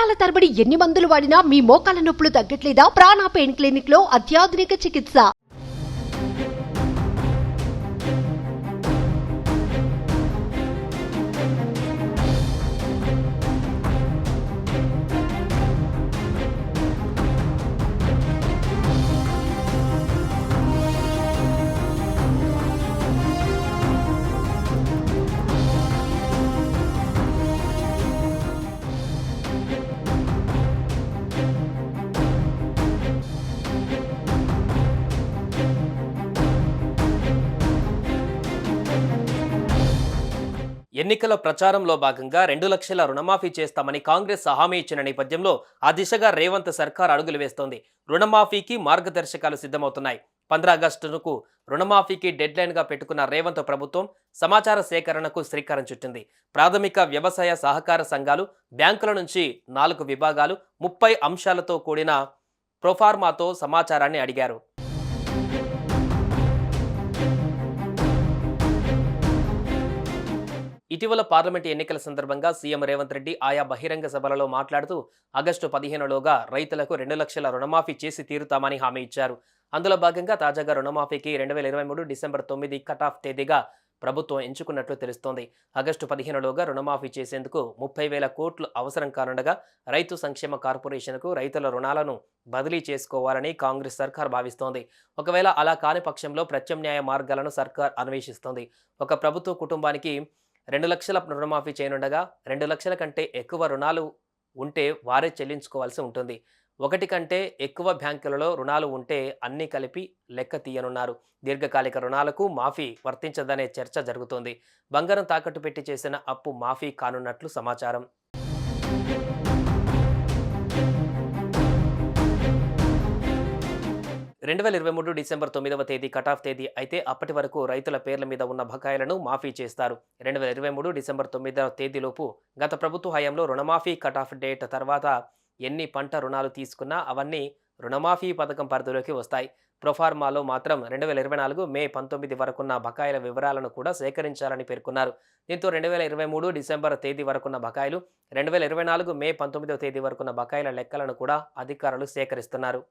సంవత్సరాల తరబడి ఎన్ని మందులు వాడినా మీ మోకాల నొప్పులు తగ్గట్లేదా? ప్రాణ పెయిన్ క్లినిక్ లో అత్యాధునిక చికిత్స. ఎన్నికల ప్రచారంలో భాగంగా 2 లక్షల రుణమాఫీ చేస్తామని కాంగ్రెస్ హామీ ఇచ్చిన నేపథ్యంలో ఆ దిశగా రేవంత్ సర్కార్ అడుగులు వేస్తోంది. రుణమాఫీకి మార్గదర్శకాలు సిద్ధమవుతున్నాయి. 15 ఆగస్టుకు రుణమాఫీకి డెడ్ లైన్ గా పెట్టుకున్న రేవంత్ ప్రభుత్వం సమాచార సేకరణకు శ్రీకారం చుట్టింది. ప్రాథమిక వ్యవసాయ సహకార సంఘాలు, బ్యాంకుల నుంచి 4 విభాగాలు 30 అంశాలతో కూడిన ప్రొఫార్మాతో సమాచారాన్ని అడిగారు. ఇటీవల పార్లమెంట్ ఎన్నికల సందర్భంగా సీఎం రేవంత్ రెడ్డి ఆయా బహిరంగ సభలలో మాట్లాడుతూ ఆగస్టు 15లోగా రైతులకు 2 లక్షల రుణమాఫీ చేసి తీరుతామని హామీ ఇచ్చారు. అందులో భాగంగా తాజాగా రుణమాఫీకి 2023 డిసెంబర్ 9 కట్ ఆఫ్ తేదీగా ప్రభుత్వం ఎంచుకున్నట్లు తెలుస్తోంది. ఆగస్టు 15లోగా రుణమాఫీ చేసేందుకు 30,000 కోట్లు అవసరం కానుండగా రైతు సంక్షేమ కార్పొరేషన్కు రైతుల రుణాలను బదిలీ చేసుకోవాలని కాంగ్రెస్ సర్కార్ భావిస్తోంది. ఒకవేళ అలా కాని పక్షంలో ప్రత్యామ్నాయ మార్గాలను సర్కార్ అన్వేషిస్తోంది. ఒక ప్రభుత్వ కుటుంబానికి 2 లక్షల రుణమాఫీ చేయనుండగా 2 లక్షల కంటే ఎక్కువ రుణాలు ఉంటే వారే చెల్లించుకోవాల్సి ఉంటుంది. 1 కంటే ఎక్కువ బ్యాంకులలో రుణాలు ఉంటే అన్నీ కలిపి లెక్క తీయనున్నారు. దీర్ఘకాలిక రుణాలకు మాఫీ వర్తించదనే చర్చ జరుగుతోంది. బంగారం తాకట్టు పెట్టి చేసిన అప్పు మాఫీ కానున్నట్లు సమాచారం. 2023 డిసెంబర్ 9వ తేదీ కటాఫ్ తేదీ అయితే అప్పటి వరకు రైతుల పేర్ల మీద ఉన్న బకాయిలను మాఫీ చేస్తారు. 2023 డిసెంబర్ 9వ తేదీలోపు గత ప్రభుత్వ హయాంలో రుణమాఫీ కటాఫ్ డేట్ తర్వాత ఎన్ని పంట రుణాలు తీసుకున్నా అవన్నీ రుణమాఫీ పథకం పరిధిలోకి వస్తాయి. ప్రొఫార్మాలో మాత్రం 2024 మే 19 వరకున్న బకాయిల వివరాలను కూడా సేకరించాలని పేర్కొన్నారు. దీంతో 2023 డిసెంబర్ తేదీ వరకున్న బకాయిలు, 2024 మే 19వ తేదీ వరకున్న బకాయిల లెక్కలను కూడా అధికారులు సేకరిస్తున్నారు.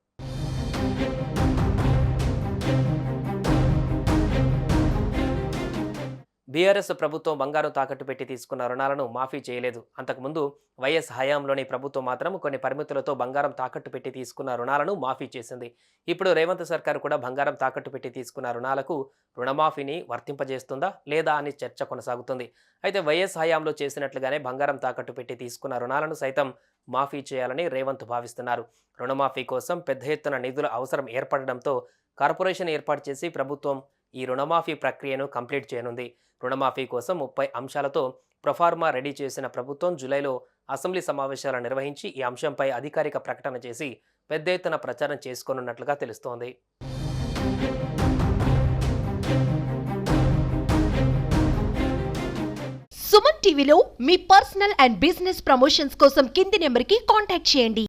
బీఆర్ఎస్ ప్రభుత్వం బంగారం తాకట్టు పెట్టి తీసుకున్న రుణాలను మాఫీ చేయలేదు. అంతకుముందు వైఎస్ హయాంలోని ప్రభుత్వం మాత్రం కొన్ని పరిమితులతో బంగారం తాకట్టు పెట్టి తీసుకున్న రుణాలను మాఫీ చేసింది. ఇప్పుడు రేవంత్ సర్కార్ కూడా బంగారం తాకట్టు పెట్టి తీసుకున్న రుణాలకు రుణమాఫీని వర్తింపజేస్తుందా లేదా అని చర్చ కొనసాగుతుంది. అయితే వైఎస్ హయాంలో చేసినట్లుగానే బంగారం తాకట్టు పెట్టి తీసుకున్న రుణాలను సైతం మాఫీ చేయాలని రేవంత్ భావిస్తున్నారు. రుణమాఫీ కోసం పెద్ద ఎత్తున నిధుల అవసరం ఏర్పడడంతో కార్పొరేషన్ ఏర్పాటు చేసి ప్రభుత్వం ఈ రుణమాఫీ ప్రక్రియను కంప్లీట్ చేయనుంది. రుణమాఫీ కోసం 30 అంశాలతో ప్రొఫార్మా రెడీ చేసిన ప్రభుత్వం జూలైలో అసెంబ్లీ సమావేశాలు నిర్వహించి ఈ అంశంపై అధికారిక ప్రకటన చేసి పెద్ద ఎత్తున ప్రచారం చేసుకోనున్నట్లుగా తెలుస్తోంది. సుమన్ టీవీలో మీ పర్సనల్ అండ్ బిజినెస్ ప్రమోషన్స్ కోసం కింది నెంబర్కి కాంటాక్ట్ చేయండి.